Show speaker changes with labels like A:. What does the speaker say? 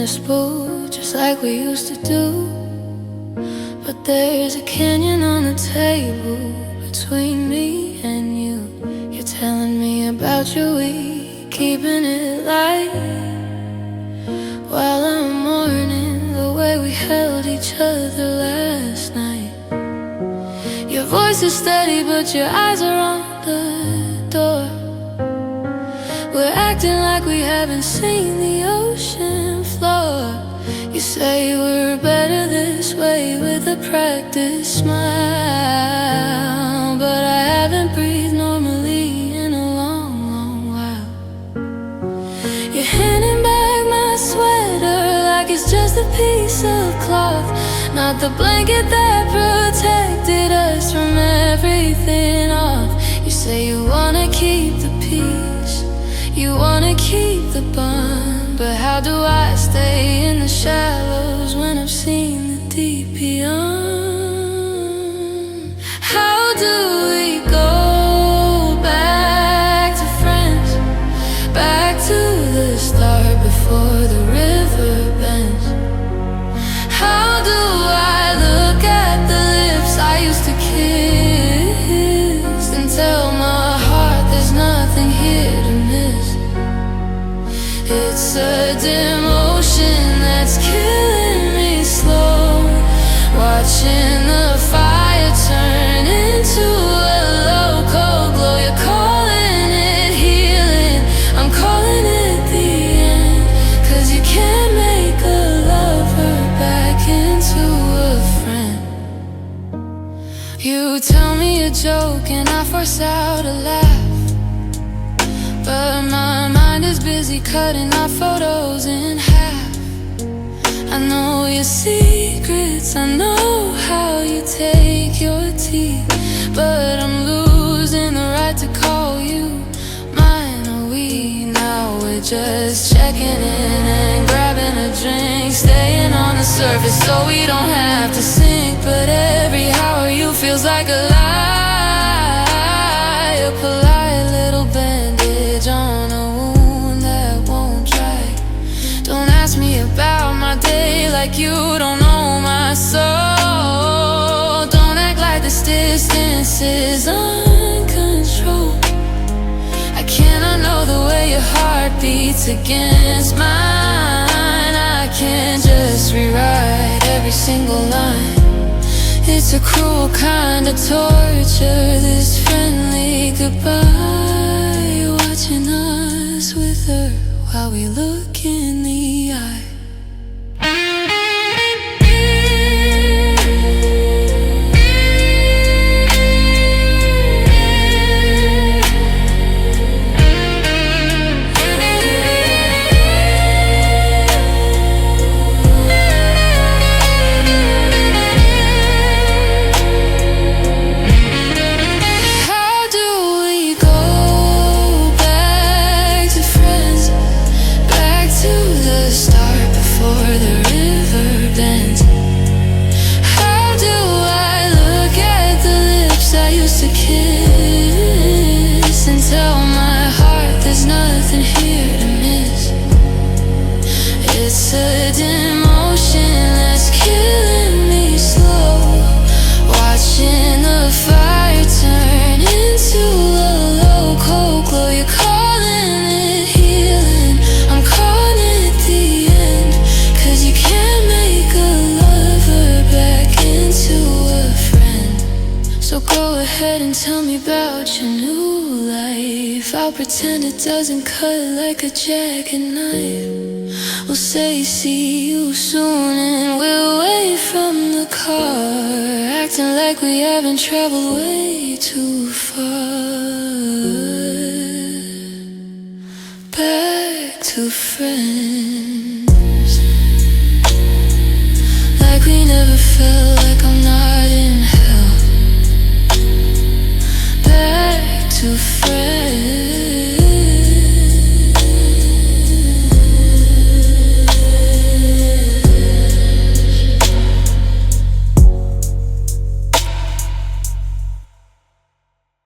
A: this boat just like we used to do. But there's a canyon on the table between me and you. You're telling me about your week, keeping it light, while I'm mourning the way we held each other last night. Your voice is steady, but your eyes are on the door. We're acting like we haven't seen the ocean floor. You say we're better this way with a practiced smile, but I haven't breathed normally in a long, long while. You're handing back my sweater like it's just a piece of cloth, not the blanket that protected us from everything off. You say you wanna keep the peace, you wanna keep the bond, but how do I stay in the shallows when I've seen the deep beyond? How do we go back to friends, back to the start before the river bends? How do I look at the lips I used to kiss and tell my heart there's nothing here to miss? It's a demotion that's killing me slow, watching the fire turn into a low cold glow. You're calling it healing, I'm calling it the end, 'cause you can't make a lover back into a friend. You tell me a joke and I force out a laugh, but my mind is busy cutting our photos in half. I know your secrets, I know how you take your teeth, but I'm losing the right to call you mine. Are we now? We're just checking in and grabbing a drink, staying on the surface so we don't have to sink. But every how are you feels like a lie, a polite little bandage on a wound that won't dry. Don't ask me about my day like you don't know my soul. Don't act like this distance is uncontrolled. I cannot know the way your heart beats against mine. I can't just rewrite every single line. It's a cruel kind of torture, this friendly goodbye, watching us with her while we look in the eye. It's a demotion that's killing me slow, watching the fire turn into a low cold glow. You're calling it healing, I'm calling it the end, 'cause you can't make a lover back into a friend. So go ahead and tell me about your new life. I'll pretend it doesn't cut like a jackknife. We'll say see you soon and we'll wait from the car, acting like we haven't traveled way too far. Back to friends.